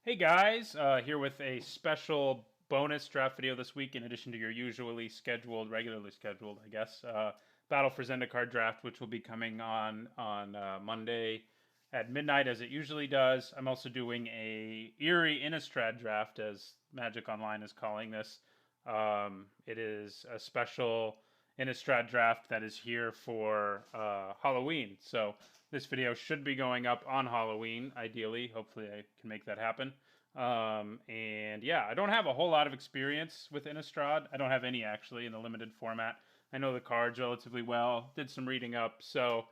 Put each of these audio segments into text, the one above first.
Hey guys, here with a special bonus draft video this week in addition to your regularly scheduled, I guess, Battle for Zendikar draft, which will be coming on Monday at midnight as it usually does. I'm also doing a Eerie Innistrad draft, as Magic Online is calling this. It is a special Innistrad draft that is here for Halloween. So this video should be going up on Halloween, ideally. Hopefully I can make that happen. And yeah, I don't have a whole lot of experience with Innistrad. I don't have any actually in the limited format. I know the cards relatively well, did some reading up, so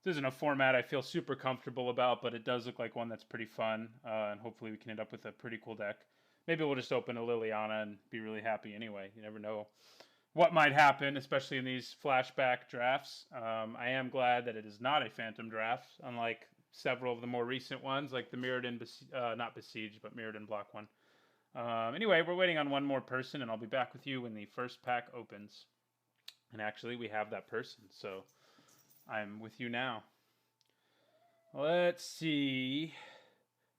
this isn't a format I feel super comfortable about, but it does look like one that's pretty fun, and hopefully we can end up with a pretty cool deck. Maybe we'll just open a Liliana and be really happy anyway. You never know what might happen, especially in these flashback drafts. I am glad that it is not a phantom draft, unlike several of the more recent ones, like the Mirrodin, not Besieged, but Mirrodin block one. Anyway, we're waiting on one more person, and I'll be back with you when the first pack opens. And actually, we have that person, so I'm with you now. Let's see.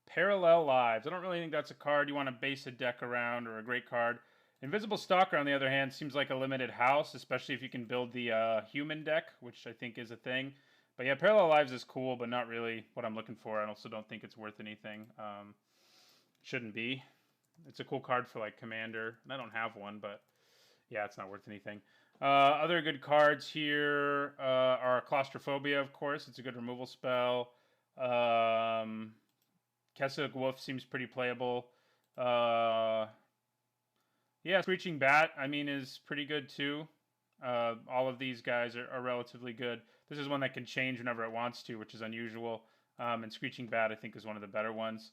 Parallel Lives. I don't really think that's a card you want to base a deck around or a great card. Invisible Stalker, on the other hand, seems like a limited house, especially if you can build the human deck, which I think is a thing. But yeah, Parallel Lives is cool, but not really what I'm looking for. I also don't think it's worth anything. Shouldn't be. It's a cool card for like Commander. I don't have one, but yeah, it's not worth anything. Other good cards here are Claustrophobia, of course. It's a good removal spell. Keswick Wolf seems pretty playable. Yeah, Screeching Bat, I mean, is pretty good too. All of these guys are relatively good. This is one that can change whenever it wants to, which is unusual. And Screeching Bat, I think, is one of the better ones.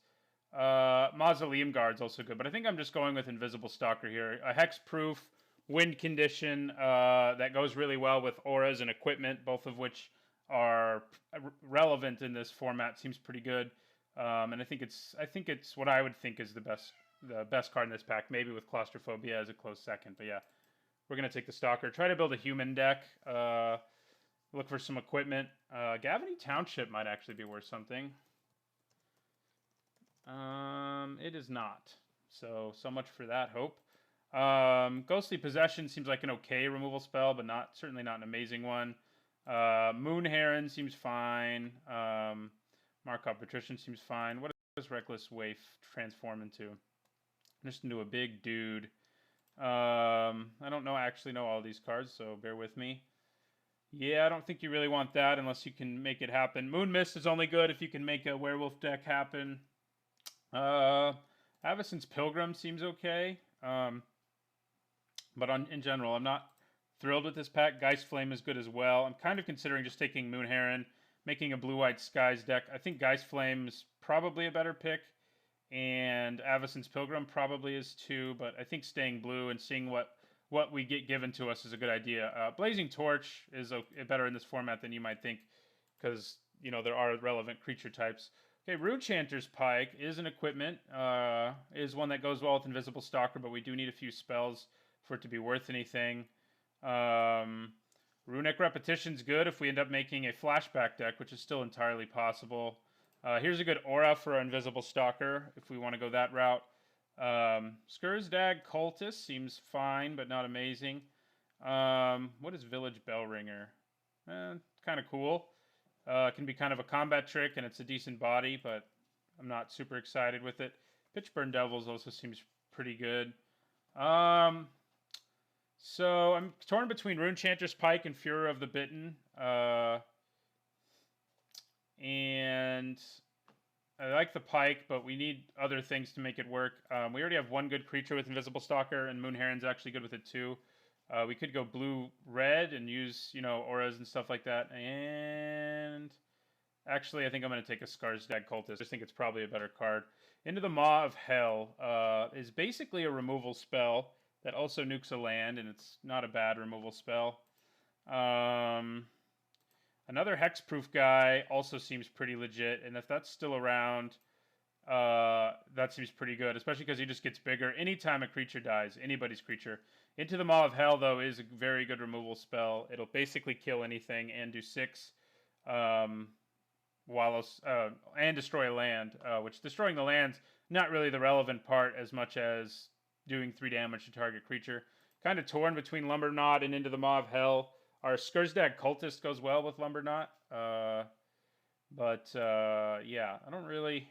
Mausoleum Guard's also good, but I think I'm just going with Invisible Stalker here. A hexproof wind condition that goes really well with auras and equipment, both of which are relevant in this format. Seems pretty good, and I think it's what I would think is the best card in this pack. Maybe with Claustrophobia as a close second, but yeah, we're gonna take the Stalker. Try to build a human deck. Look for some equipment. Gavany Township might actually be worth something. It is not. So much for that hope. Ghostly Possession seems like an okay removal spell, but certainly not an amazing one. Moon Heron seems fine. Markov Patrician seems fine. What does Reckless Waif transform into? Just into a big dude. I don't actually know all these cards, so bear with me. Yeah, I don't think you really want that unless you can make it happen. Moon Mist is only good if you can make a werewolf deck happen. Avacyn's Pilgrim seems okay. But in general, I'm not thrilled with this pack. Geist Flame is good as well. I'm kind of considering just taking Moon Heron, making a Blue-White Skies deck. I think Geist Flame is probably a better pick, and Avacyn's Pilgrim probably is too, but I think staying blue and seeing what we get given to us is a good idea. Blazing Torch is better in this format than you might think, because there are relevant creature types. Okay, Runechanter's Pike is an equipment, is one that goes well with Invisible Stalker, but we do need a few spells for it to be worth anything. Runic Repetition's good if we end up making a flashback deck, which is still entirely possible. Here's a good aura for our Invisible Stalker, if we want to go that route. Skursdag Cultist seems fine, but not amazing. What is Village Bellringer? Kind of cool. It can be kind of a combat trick, and it's a decent body, but I'm not super excited with it. Pitchburn Devils also seems pretty good. So I'm torn between Runechanter's Pike and Fury of the Bitten. And I like the Pike, but we need other things to make it work. We already have one good creature with Invisible Stalker, and Moon Heron's actually good with it too. We could go blue-red and use, auras and stuff like that. And actually, I think I'm going to take a Skarsdag Cultist. I just think it's probably a better card. Into the Maw of Hell is basically a removal spell that also nukes a land, and it's not a bad removal spell. Another hexproof guy also seems pretty legit, and if that's still around, that seems pretty good, especially because he just gets bigger anytime a creature dies, anybody's creature. Into the Maw of Hell, though, is a very good removal spell. It'll basically kill anything and do 6. and destroy a land, which destroying the land's not really the relevant part as much as doing 3 damage to target creature. Kind of torn between Lumberknot and Into the Maw of Hell. Our Skursdag Cultist goes well with Lumberknot. Yeah, I don't really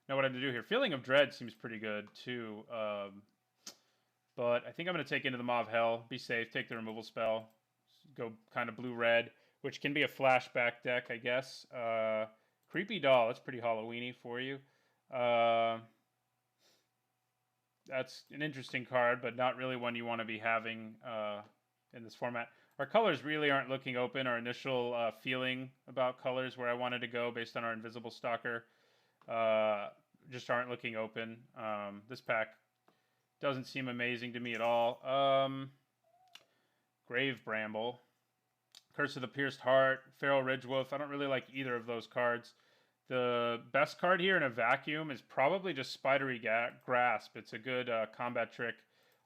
know what I'm to do here. Feeling of Dread seems pretty good too. But I think I'm going to take Into the Maw of Hell. Be safe. Take the removal spell. Go kind of blue-red, which can be a flashback deck, I guess. Creepy Doll. That's pretty Halloween-y for you. That's an interesting card, but not really one you want to be having in this format. Our colors really aren't looking open. Our initial feeling about colors, where I wanted to go based on our Invisible Stalker, just aren't looking open. This pack doesn't seem amazing to me at all. Grave Bramble, Curse of the Pierced Heart, Feral Ridgewolf. I don't really like either of those cards. The best card here in a vacuum is probably just Spidery Grasp. It's a good combat trick.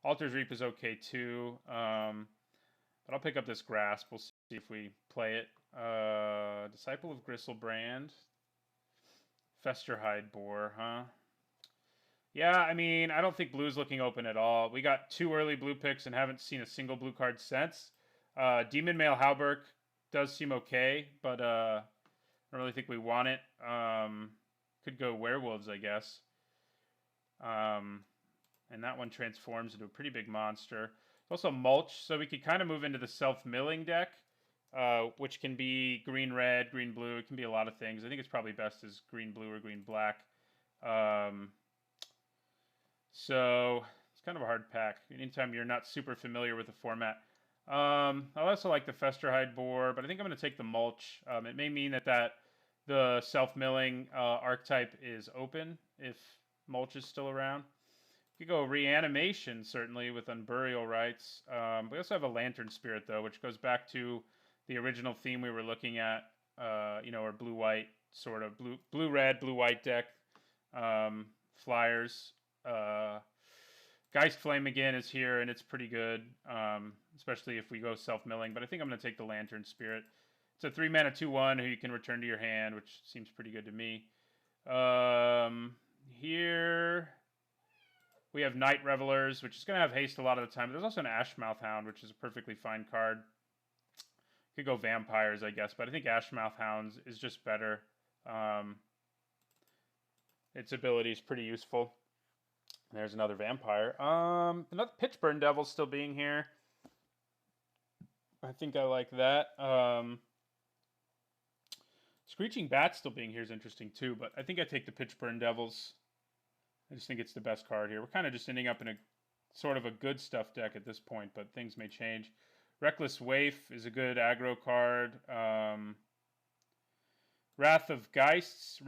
Altar's Reap is okay too. But I'll pick up this Grasp. We'll see if we play it. Disciple of Gristlebrand. Festerhide Boar, huh? Yeah, I mean, I don't think blue's looking open at all. We got 2 early blue picks and haven't seen a single blue card since. Demon Male Halberg does seem okay, but I don't really think we want it. Could go Werewolves, I guess. And that one transforms into a pretty big monster. Also Mulch, so we could kind of move into the self-milling deck, which can be green-red, green-blue. It can be a lot of things. I think it's probably best as green-blue or green-black. So it's kind of a hard pack. Anytime you're not super familiar with the format. I also like the Festerhide Boar, but I think I'm going to take the Mulch. It may mean that the self-milling archetype is open if Mulch is still around. You could go Reanimation, certainly, with Unburial Rites. We also have a Lantern Spirit, though, which goes back to the original theme we were looking at, our blue-white, sort of blue-red, blue-white deck. Flyers. Geist Flame again is here, and it's pretty good, especially if we go self-milling. But I think I'm going to take the Lantern Spirit. It's a 3-mana 2/1 who you can return to your hand, which seems pretty good to me. Here we have Night Revelers, which is going to have haste a lot of the time. But there's also an Ashmouth Hound, which is a perfectly fine card. Could go Vampires, I guess, but I think Ashmouth Hounds is just better. Its ability is pretty useful. There's another Vampire. Another Pitchburn Devil still being here. I think I like that. Screeching Bat still being here is interesting too, but I think I take the Pitchburn Devils. I just think it's the best card here. We're kind of just ending up in a sort of a good stuff deck at this point, but things may change. Reckless Waif is a good aggro card. Wreath of Geists,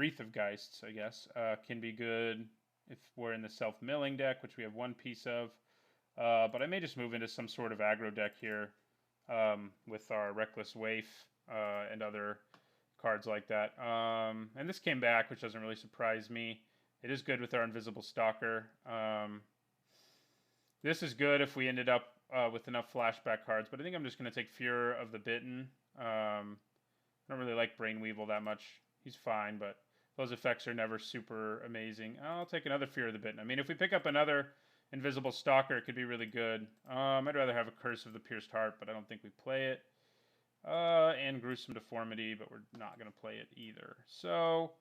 I guess, can be good if we're in the self-milling deck, which we have one piece of. But I may just move into some sort of aggro deck here with our Reckless Waif and other cards like that. And this came back, which doesn't really surprise me. It is good with our Invisible Stalker. This is good if we ended up with enough flashback cards, but I think I'm just going to take Fear of the Bitten. I don't really like Brainweevil that much. He's fine, but those effects are never super amazing. I'll take another Fear of the Bitten. I mean, if we pick up another Invisible Stalker, it could be really good. I'd rather have a Curse of the Pierced Heart, but I don't think we play it. And Gruesome Deformity, but we're not going to play it either. So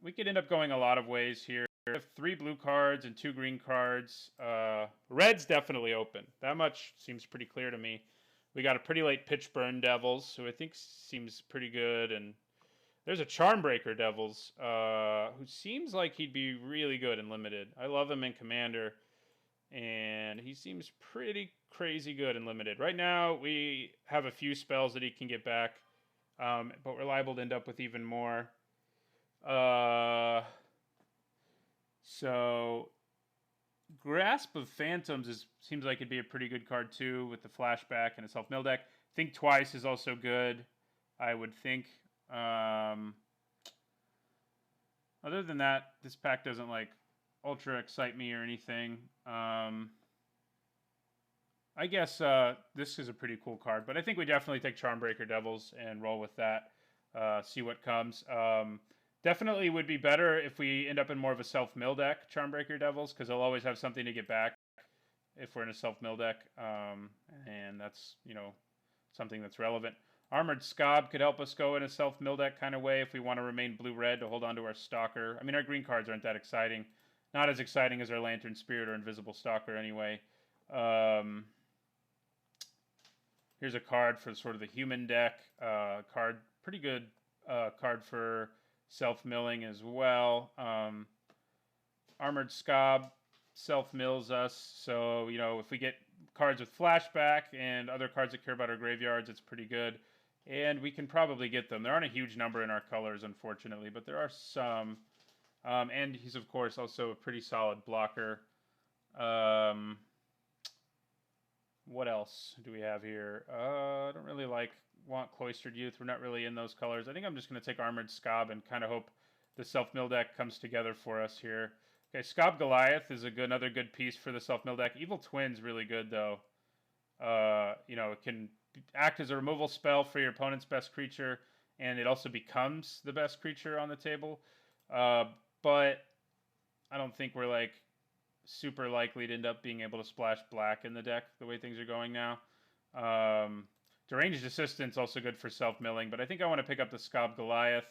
we could end up going a lot of ways here. We have 3 blue cards and 2 green cards. Red's definitely open. That much seems pretty clear to me. We got a pretty late Pitchburn Devils, who I think seems pretty good. And there's a Charmbreaker Devils, who seems like he'd be really good in Limited. I love him in Commander, and he seems pretty crazy good in Limited. Right now, we have a few spells that he can get back, but we're liable to end up with even more. So Grasp of Phantoms seems like it'd be a pretty good card too, with the flashback and a self-mill deck. Think Twice is also good, I would think. Other than that, this pack doesn't like ultra excite me or anything. I guess this is a pretty cool card, but I think we definitely take Charmbreaker Devils and roll with that. see what comes. Definitely would be better if we end up in more of a self-mill deck, Charmbreaker Devils, because they'll always have something to get back if we're in a self-mill deck, and that's, something that's relevant. Armored Scob could help us go in a self-mill deck kind of way if we want to remain blue-red to hold on to our Stalker. I mean, our green cards aren't that exciting. Not as exciting as our Lantern Spirit or Invisible Stalker anyway. Here's a card for sort of the human deck. Pretty good card for self-milling as well. Armored Scob self-mills us, so, if we get cards with flashback and other cards that care about our graveyards, it's pretty good. And we can probably get them. There aren't a huge number in our colors, unfortunately, but there are some. And he's, of course, also a pretty solid blocker. What else do we have here? I don't really want Cloistered Youth. We're not really in those colors. I think I'm just going to take Armored Scob and kind of hope the self-mill deck comes together for us here. Okay, Scob Goliath is another good piece for the self-mill deck. Evil Twin's really good, though. It can act as a removal spell for your opponent's best creature, and it also becomes the best creature on the table. But I don't think we're super likely to end up being able to splash black in the deck the way things are going now. Deranged Assistant's also good for self-milling, but I think I want to pick up the Scob Goliath.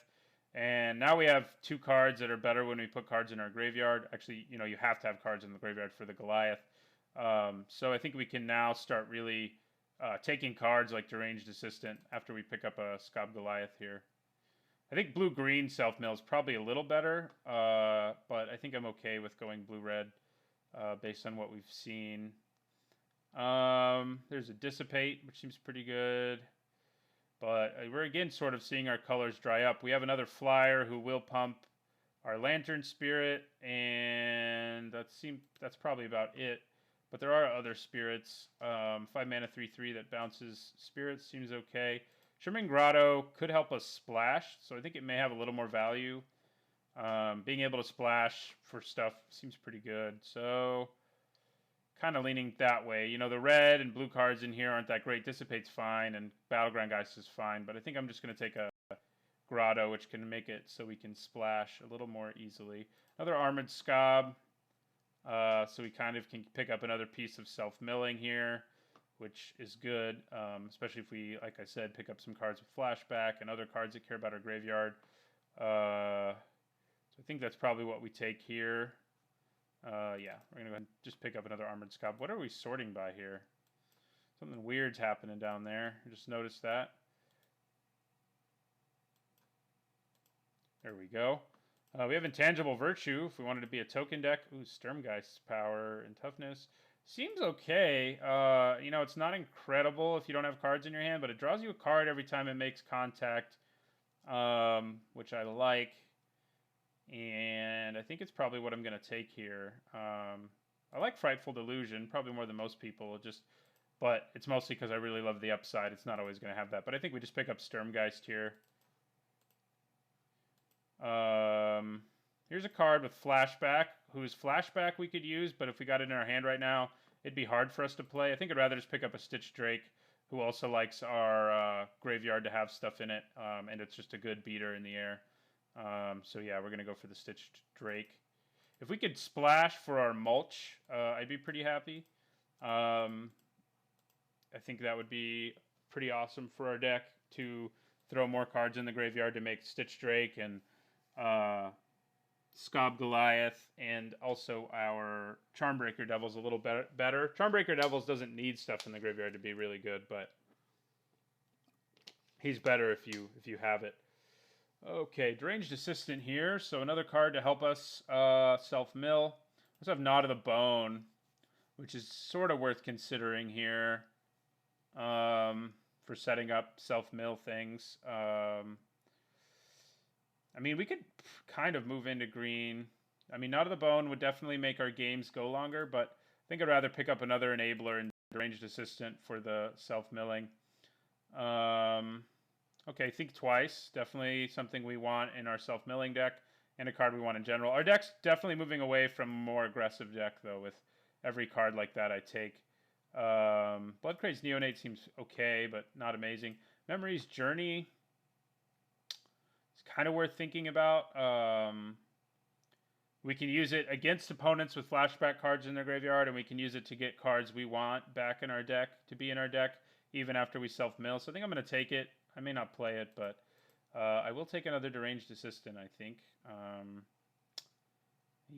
And now we have two cards that are better when we put cards in our graveyard. Actually, you have to have cards in the graveyard for the Goliath. So I think we can now start really taking cards like Deranged Assistant after we pick up a Scob Goliath here. I think blue-green self-mill is probably a little better, but I think I'm okay with going blue-red based on what we've seen. There's a Dissipate, which seems pretty good. But we're again sort of seeing our colors dry up. We have another flyer who will pump our Lantern Spirit, and that's probably about it. But there are other spirits. 5 mana 3/3 that bounces spirits seems okay. Shimmering Grotto could help us splash, so I think it may have a little more value. Being able to splash for stuff seems pretty good. So kind of leaning that way. The red and blue cards in here aren't that great. Dissipate's fine, and Battleground Geist is fine, but I think I'm just going to take a Grotto, which can make it so we can splash a little more easily. Another Armored Scob, so we kind of can pick up another piece of self-milling here, which is good, especially if we, like I said, pick up some cards with flashback and other cards that care about our graveyard. So I think that's probably what we take here. Yeah, we're going to go ahead and just pick up another Armored Scob. What are we sorting by here? Something weird's happening down there. I just noticed that. There we go. We have Intangible Virtue if we wanted to be a token deck. Ooh, Sturmgeist's power and toughness. Seems okay. It's not incredible if you don't have cards in your hand, but it draws you a card every time it makes contact, which I like. And I think it's probably what I'm going to take here. I like Frightful Delusion, probably more than most people, but it's mostly because I really love the upside. It's not always going to have that. But I think we just pick up Sturmgeist here. Here's a card with Flashback, whose Flashback we could use, but if we got it in our hand right now, it'd be hard for us to play. I think I'd rather just pick up a Stitch Drake, who also likes our graveyard to have stuff in it, and it's just a good beater in the air. So yeah, we're going to go for the Stitched Drake. If we could splash for our mulch, I'd be pretty happy. I think that would be pretty awesome for our deck to throw more cards in the graveyard to make Stitched Drake and Scob Goliath and also our Charmbreaker Devils a little better. Charmbreaker Devils doesn't need stuff in the graveyard to be really good, but he's better if you have it. Okay, Deranged Assistant here. So another card to help us self-mill. We also have Knot of the Bone, which is sort of worth considering here for setting up self-mill things. I mean, we could kind of move into green. I mean, Knot of the Bone would definitely make our games go longer, but I think I'd rather pick up another enabler and Deranged Assistant for the self-milling. Okay, Think Twice. Definitely something we want in our self-milling deck, and a card we want in general. Our deck's definitely moving away from a more aggressive deck, though, with every card like that I take. Bloodcraze Neonate seems okay, but not amazing. Memory's Journey. It's kind of worth thinking about. We can use it against opponents with flashback cards in their graveyard, and we can use it to get cards we want back in our deck, to be in our deck, even after we self-mill. So I think I'm going to take it. I may not play it, but I will take another Deranged Assistant, I think.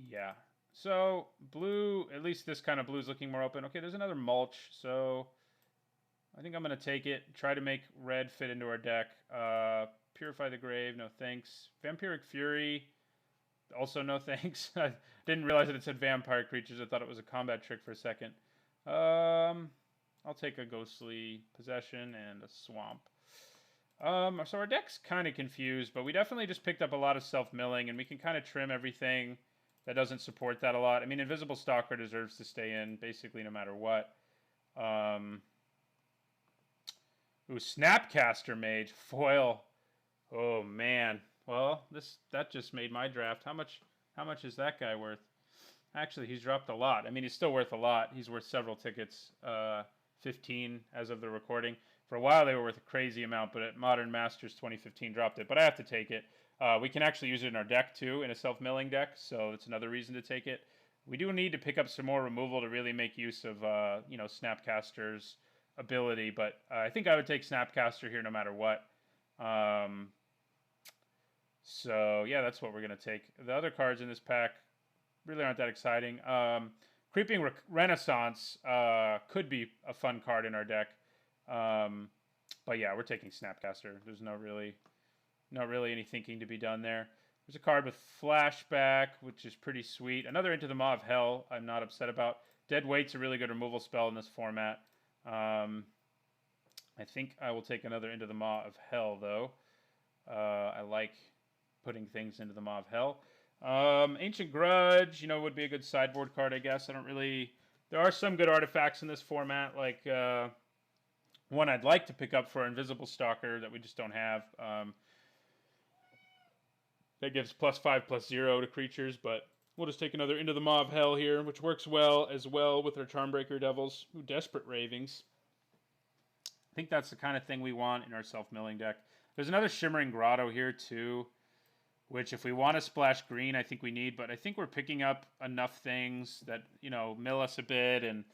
Yeah. So blue, at least this kind of blue is looking more open. Okay, there's another Mulch, so I think I'm going to take it. Try to make red fit into our deck. Purify the Grave, no thanks. Vampiric Fury, also no thanks. I didn't realize that it said vampire creatures. I thought it was a combat trick for a second. I'll take a Ghostly Possession and a Swamp. So our deck's kind of confused, but we definitely just picked up a lot of self-milling, and we can kind of trim everything that doesn't support that a lot. I mean, Invisible Stalker deserves to stay in basically no matter what. Ooh, Snapcaster Mage, foil. Oh man. Well, that just made my draft. How much is that guy worth? Actually, he's dropped a lot. I mean, he's still worth a lot. He's worth several tickets. 15 as of the recording. For a while, they were worth a crazy amount, but at Modern Masters 2015 dropped it. But I have to take it. We can actually use it in our deck too, in a self-milling deck. So it's another reason to take it. We do need to pick up some more removal to really make use of Snapcaster's ability. But I think I would take Snapcaster here no matter what. So yeah, that's what we're gonna take. The other cards in this pack really aren't that exciting. Creeping Renaissance could be a fun card in our deck, but yeah, we're taking Snapcaster. There's not really any thinking to be done there. There's a card with Flashback, which is pretty sweet. Another Into the Maw of Hell. I'm not upset about. Dead Weight's a really good removal spell in this format. I think I will take another Into the Maw of Hell though. I like putting things into the Maw of Hell. Ancient Grudge, would be a good sideboard card, I guess. There are some good artifacts in this format, like one I'd like to pick up for Invisible Stalker that we just don't have. That gives +5/+0 to creatures, but we'll just take another Into the Maw of Hell here, which works well as well with our Charmbreaker Devils. Ooh, Desperate Ravings. I think that's the kind of thing we want in our self-milling deck. There's another Shimmering Grotto here too, which if we want to splash green, I think we need, but I think we're picking up enough things that, mill us a bit, and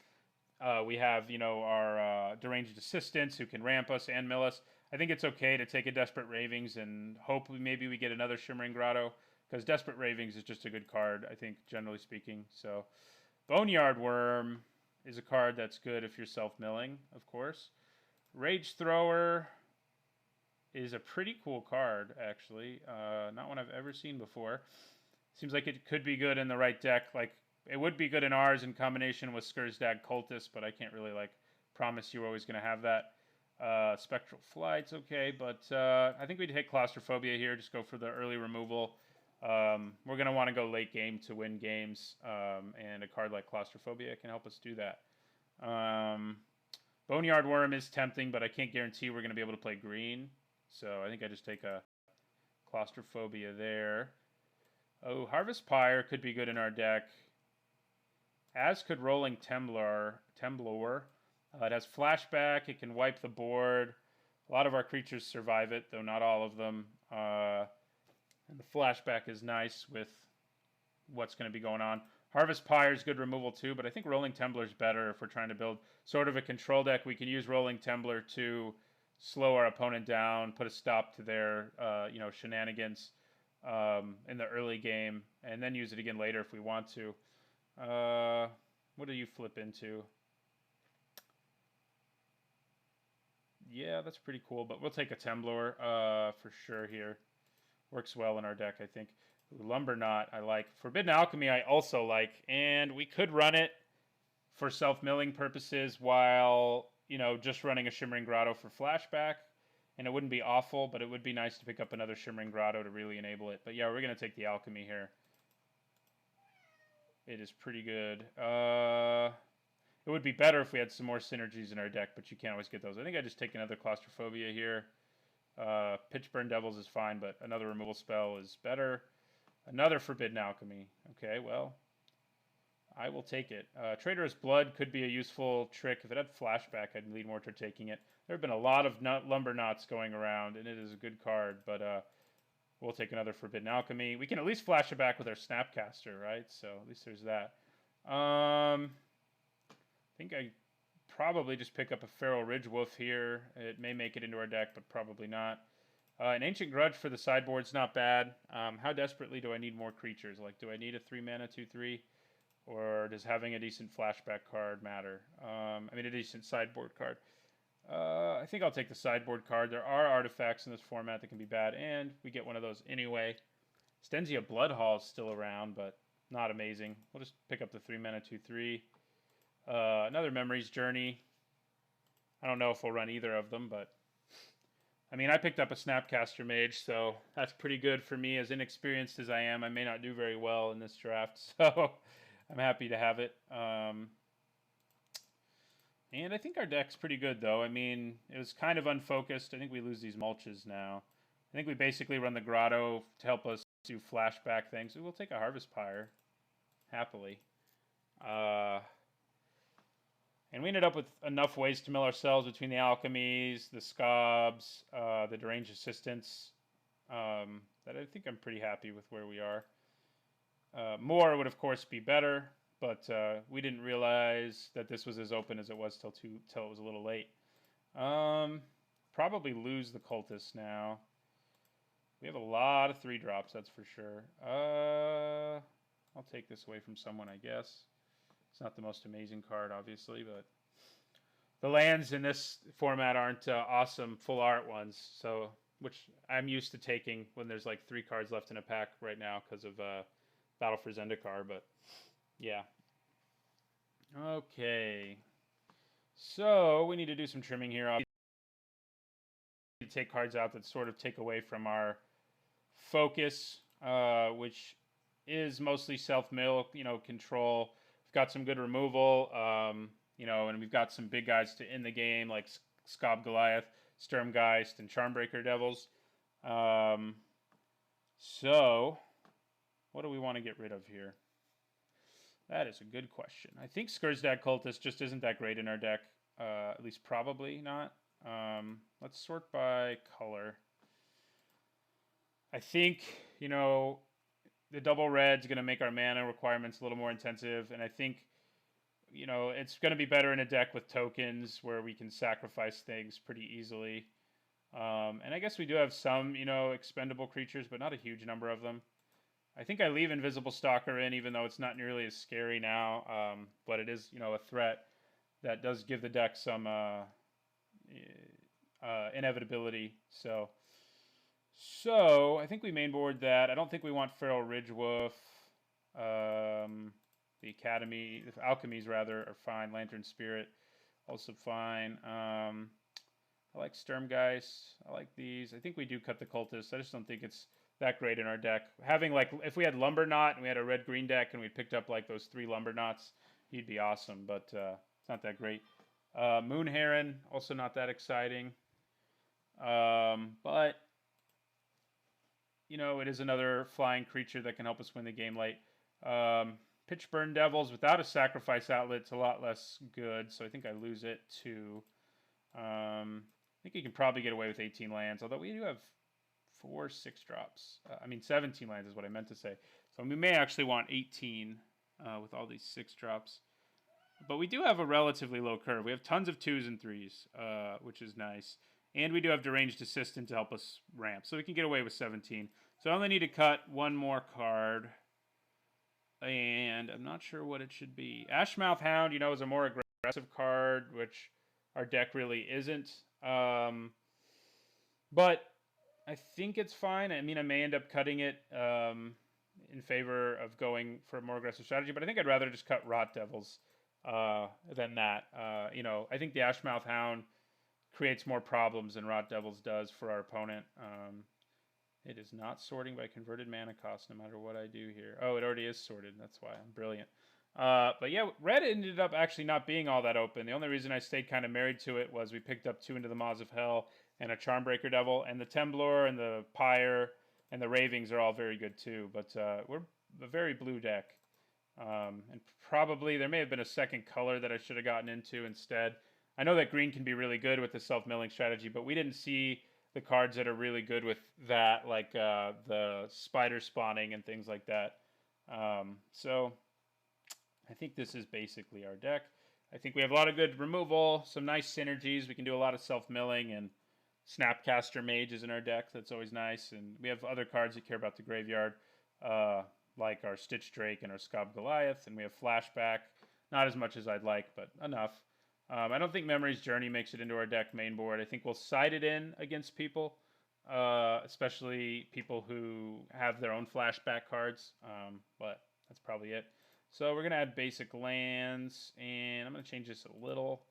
we have, our Deranged Assistants who can ramp us and mill us. I think it's okay to take a Desperate Ravings and hope maybe we get another Shimmering Grotto, because Desperate Ravings is just a good card, I think, generally speaking. So Boneyard Worm is a card that's good if you're self-milling, of course. Rage Thrower is a pretty cool card, actually. Not one I've ever seen before. Seems like it could be good in the right deck. Like, it would be good in ours in combination with Skursdag Cultist, but I can't really, promise you're always going to have that. Spectral Flight's okay, but I think we'd hit Claustrophobia here. Just go for the early removal. We're going to want to go late game to win games, and a card like Claustrophobia can help us do that. Boneyard Worm is tempting, but I can't guarantee we're going to be able to play green. So I think I just take a Claustrophobia there. Oh, Harvest Pyre could be good in our deck. As could Rolling Temblor. It has Flashback. It can wipe the board. A lot of our creatures survive it, though not all of them. And the Flashback is nice with what's going to be going on. Harvest Pyre is good removal too, but I think Rolling Temblor is better if we're trying to build sort of a control deck. We can use Rolling Temblor to slow our opponent down, put a stop to their shenanigans in the early game, and then use it again later if we want to. What do you flip into? Yeah, that's pretty cool, but we'll take a Temblor for sure here. Works well in our deck, I think. Ooh, Lumberknot, I like. Forbidden Alchemy, I also like, and we could run it for self-milling purposes while, just running a Shimmering Grotto for Flashback, and it wouldn't be awful, but it would be nice to pick up another Shimmering Grotto to really enable it. But yeah, we're going to take the Alchemy here. It is pretty good. It would be better if we had some more synergies in our deck, but you can't always get those. I think I just take another Claustrophobia here. Pitchburn Devils is fine, but another removal spell is better. Another Forbidden Alchemy. Okay, well, I will take it. Traitorous Blood could be a useful trick. If it had Flashback, I'd lean more to taking it. There have been a lot of Lumberknots going around, and it is a good card, but We'll take another Forbidden Alchemy. We can at least flash it back with our Snapcaster, right? So at least there's that. I think I probably just pick up a Feral Ridgewolf here. It may make it into our deck, but probably not. An Ancient Grudge for the sideboard's not bad. How desperately do I need more creatures? Like, do I need a 3-mana 2/3? Or does having a decent flashback card matter? I mean, a decent sideboard card. I think I'll take the sideboard card. There are artifacts in this format that can be bad, and we get one of those anyway. Stenzia Bloodhall is still around, but not amazing. We'll just pick up the 3-mana 2/3. Another Memories Journey. I don't know if we'll run either of them, but I mean, I picked up a Snapcaster Mage, so that's pretty good for me. As inexperienced as I am, I may not do very well in this draft, so I'm happy to have it. And I think our deck's pretty good, though. I mean, it was kind of unfocused. I think we lose these mulches now. I think we basically run the Grotto to help us do flashback things. We'll take a Harvest Pyre, happily. And we ended up with enough ways to mill ourselves between the Alchemies, the Scobs, the Deranged Assistants, that I think I'm pretty happy with where we are. More would, of course, be better, but we didn't realize that this was as open as it was till it was a little late. Probably lose the Cultist now. We have a lot of 3-drops, that's for sure. I'll take this away from someone, I guess. It's not the most amazing card, obviously, but the lands in this format aren't awesome full art ones, so which I'm used to taking when there's like 3 cards left in a pack right now because of Battle for Zendikar, but yeah. Okay. So we need to do some trimming here. Obviously, to take cards out that sort of take away from our focus, which is mostly self-mill, control. We've got some good removal, and we've got some big guys to end the game, like Scob Goliath, Sturmgeist, and Charmbreaker Devils. So, what do we want to get rid of here? That is a good question. I think Skurzdag Cultist just isn't that great in our deck. At least probably not. Let's sort by color. I think, the double red's going to make our mana requirements a little more intensive, and I think, it's going to be better in a deck with tokens where we can sacrifice things pretty easily. And I guess we do have some, expendable creatures, but not a huge number of them. I think I leave Invisible Stalker in, even though it's not nearly as scary now, but it is, a threat that does give the deck some inevitability. So I think we mainboard that. I don't think we want Feral Ridgewolf. The Alchemies rather, are fine. Lantern Spirit, also fine. I like Sturmgeist. I like these. I think we do cut the Cultist. I just don't think it's that great in our deck. Having, if we had Lumberknot and we had a red-green deck and we picked up, those 3 Lumberknots, he'd be awesome, but it's not that great. Moon Heron, also not that exciting. But, it is another flying creature that can help us win the game late. Pitchburn Devils, without a sacrifice outlet, it's a lot less good, so I think I lose it too. I think you can probably get away with 18 lands, although we do have 4 6-drops. 17 lands is what I meant to say. So we may actually want 18 with all these 6-drops. But we do have a relatively low curve. We have tons of 2s and 3s, which is nice. And we do have Deranged Assistant to help us ramp. So we can get away with 17. So I only need to cut 1 more card. And I'm not sure what it should be. Ashmouth Hound, is a more aggressive card, which our deck really isn't. But I think it's fine. I may end up cutting it in favor of going for a more aggressive strategy, but I think I'd rather just cut Rot Devils than that. I think the Ashmouth Hound creates more problems than Rot Devils does for our opponent. It is not sorting by converted mana cost no matter what I do here. Oh, it already is sorted. That's why I'm brilliant. But yeah, red ended up actually not being all that open. The only reason I stayed kind of married to it was we picked up 2 Into the Maws of Hell and a Charmbreaker Devil, and the Temblor and the Pyre and the Ravings are all very good too. But we're a very blue deck. And probably there may have been a second color that I should have gotten into instead. I know that green can be really good with the self-milling strategy, but we didn't see the cards that are really good with that, like the spider spawning and things like that. So I think this is basically our deck. I think we have a lot of good removal, some nice synergies. We can do a lot of self-milling, and Snapcaster Mage is in our deck. That's always nice. And we have other cards that care about the graveyard, like our Stitch Drake and our Scob Goliath. And we have Flashback. Not as much as I'd like, but enough. I don't think Memory's Journey makes it into our deck main board. I think we'll side it in against people, especially people who have their own flashback cards. But that's probably it. So we're going to add basic lands, and I'm going to change this a little.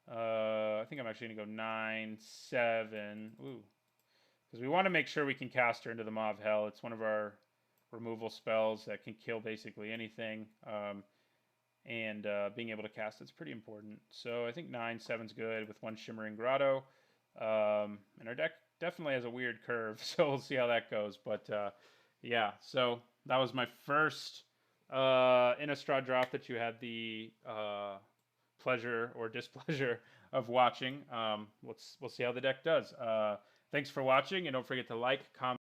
I think I'm actually going to go 9, 7. Ooh. Because we want to make sure we can cast her into the Maw of Hell. It's one of our removal spells that can kill basically anything. And being able to cast it's pretty important. So I think 9, 7's good with one Shimmering Grotto. And our deck definitely has a weird curve, so we'll see how that goes. But yeah, so that was my first Innistrad draft that you had the pleasure or displeasure of watching. We'll see how the deck does. Thanks for watching, and don't forget to like, comment,